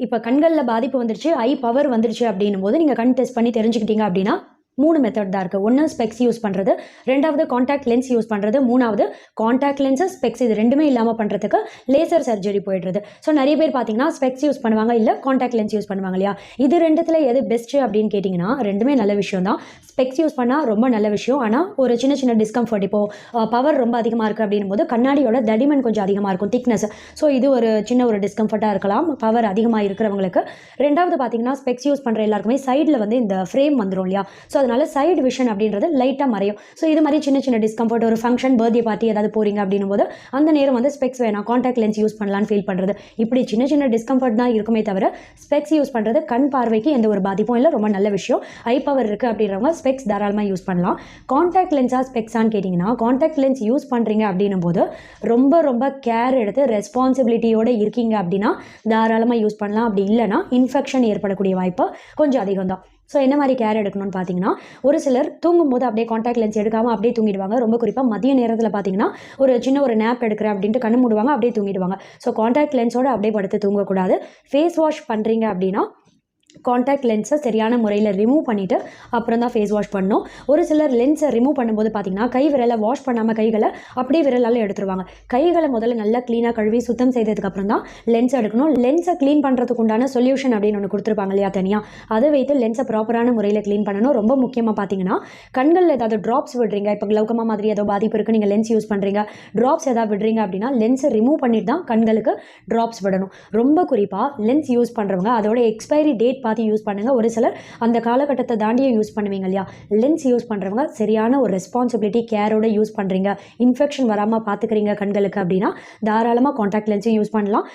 இப்போ கண்களில் பாதிப்பு வந்துருச்சு, ஐ பவர் வந்துருச்சு அப்படின்னும் போது நீங்கள் கண் டெஸ்ட் பண்ணி தெரிஞ்சுக்கிட்டீங்க அப்படின்னா 3 மெத்தட் தான் இருக்குது. ஒன்று ஸ்பெக்ஸ் யூஸ் பண்ணுறது, 2வது காண்டாக்ட் லென்ஸ் யூஸ் பண்ணுறது, 3வது காண்டாக்ட் லென்ஸஸ் ஸ்பெக்ஸ் இது ரெண்டுமே இல்லாமல் பண்ணுறதுக்கு லேசர் சர்ஜரி போயிடுறது. ஸோ நிறைய பேர் பார்த்தீங்கன்னா ஸ்பெக்ஸ் யூஸ் பண்ணுவாங்க, இல்லை காண்டாக்ட் லென்ஸ் யூஸ் பண்ணுவாங்க இல்லையா? இது ரெண்டுத்தில் எது பெஸ்ட்டு அப்படின்னு கேட்டிங்கன்னா ரெண்டுமே நல்ல விஷயம் தான். ஸ்பெக்ஸ் யூஸ் பண்ணால் ரொம்ப நல்ல விஷயம். ஆனால் ஒரு சின்ன சின்ன டிஸ்கம்ஃபர்ட், இப்போது பவர் ரொம்ப அதிகமாக இருக்குது அப்படின்னும் போது கண்ணாடியோட தடிமன் கொஞ்சம் அதிகமாக இருக்கும், திக்னஸ். ஸோ இது ஒரு சின்ன ஒரு டிஸ்கம்ஃபர்ட்டாக இருக்கலாம் பவர் அதிகமாக இருக்கிறவங்களுக்கு. 2வது பார்த்தீங்கன்னா ஸ்பெக்ஸ் யூஸ் பண்ணுற எல்லாருக்குமே சைடில் வந்து இந்த ஃப்ரேம் வந்துடும் இல்லையா? ஸோ அதனால சைடு விஷன் அப்படின்றது லைட்டாக மறையும். ஸோ இது மாதிரி சின்ன சின்ன டிஸ்கம்ஃபர்ட், ஒரு ஃபங்க்ஷன், பர்த்டே பார்ட்டி ஏதாவது போகிறீங்க அப்படின்னும் போது அந்த நேரம் வந்து ஸ்பெக்ஸ் வேணாம், காண்டாக்ட் லென்ஸ் யூஸ் பண்ணலான்னு ஃபீல் பண்ணுறது, இப்படி சின்ன சின்ன டிஸ்கம்ஃபர்ட் தான் இருக்குமே தவிர ஸ்பெக்ஸ் யூஸ் பண்ணுறது கண் பார்வைக்கு எந்த ஒரு பாதிப்பும் இல்லை, ரொம்ப நல்ல விஷயம். ஐ பவர் இருக்குது அப்படின்றவங்க ஸ்பெக்ஸ் தாராளமாக யூஸ் பண்ணலாம். காண்டாக்ட் லென்ஸாக ஸ்பெக்ஸான்னு கேட்டிங்கன்னா காண்டாக்ட் லென்ஸ் யூஸ் பண்ணுறீங்க அப்படின்னும் போது ரொம்ப ரொம்ப கேர் எடுத்து ரெஸ்பான்சிபிலிட்டியோடு இருக்கீங்க அப்படின்னா தாராளமாக யூஸ் பண்ணலாம். அப்படி இல்லைனா இன்ஃபெக்ஷன் ஏற்படக்கூடிய வாய்ப்பு கொஞ்சம் அதிகம் தான். ஸோ என்ன மாதிரி கேர் எடுக்கணும்னு பார்த்தீங்கன்னா, ஒரு சிலர் தூங்கும்போது அப்படியே காண்டாக்ட் லென்ஸ் எடுக்காமல் அப்படியே தூங்கிடுவாங்க. ரொம்ப குறிப்பாக மதிய நேரத்தில் பார்த்தீங்கன்னா ஒரு சின்ன ஒரு நேப் எடுக்கிறேன் அப்படின்ட்டு கண்ணு மூடுவாங்க, அப்படியே தூங்கிடுவாங்க. ஸோ காண்டாக்ட் லென்ஸோடு அப்படியே படுத்து தூங்கக்கூடாது. ஃபேஸ் வாஷ் பண்ணுறீங்க அப்படின்னா காண்டாக்ட் லென்ஸை சரியான முறையில் ரிமூவ் பண்ணிவிட்டு அப்புறம் தான் ஃபேஸ் வாஷ் பண்ணணும். ஒரு சிலர் லென்ஸை ரிமூவ் பண்ணும்போது பார்த்தீங்கன்னா கை விரலை வாஷ் பண்ணாமல் கைகளை அப்படியே விரலால் எடுத்துருவாங்க. கைகளை முதல்ல நல்லா க்ளீனாக கழுவி சுத்தம் செய்ததுக்கப்புறம் தான் லென்ஸ் எடுக்கணும். லென்ஸை க்ளீன் பண்ணுறதுக்கு உண்டான சொல்யூஷன் அப்படின்னு ஒன்று கொடுத்துருப்பாங்க இல்லையா தனியாக, அதை வைத்து லென்ஸை ப்ராப்பரான முறையில் க்ளீன் பண்ணணும். ரொம்ப முக்கியமாக பார்த்தீங்கன்னா கண்களில் ஏதாவது ட்ராப்ஸ் விடுறீங்க, இப்போ கிளவுக்கமா மாதிரி ஏதோ பாதிப்பு இருக்குது, நீங்கள் லென்ஸ் யூஸ் பண்ணுறீங்க, ட்ராப்ஸ் ஏதாவது விடுறீங்க அப்படின்னா லென்ஸை ரிமூவ் பண்ணிட்டு தான் கண்களுக்கு ட்ராப்ஸ் விடணும். ரொம்ப குறிப்பாக லென்ஸ் யூஸ் பண்ணுறவங்க அதோட எக்ஸ்பைரி டேட் பார்த்து யூஸ் பண்ணுங்க. ஒரு சிலர் அந்த காலகட்டத்தை தாண்டியே யூஸ் பண்ணுவீங்க இல்லையா? லென்ஸ் யூஸ் பண்ணுறவங்க சரியான ஒரு ரெஸ்பான்சிபிலிட்டி கேரோட யூஸ் பண்ணுறீங்க, இன்ஃபெக்ஷன் வராமல் பார்த்துக்கிறீங்க கண்களுக்கு அப்படின்னா தாராளமாக காண்டாக்ட் லென்ஸையும் யூஸ் பண்ணலாம்.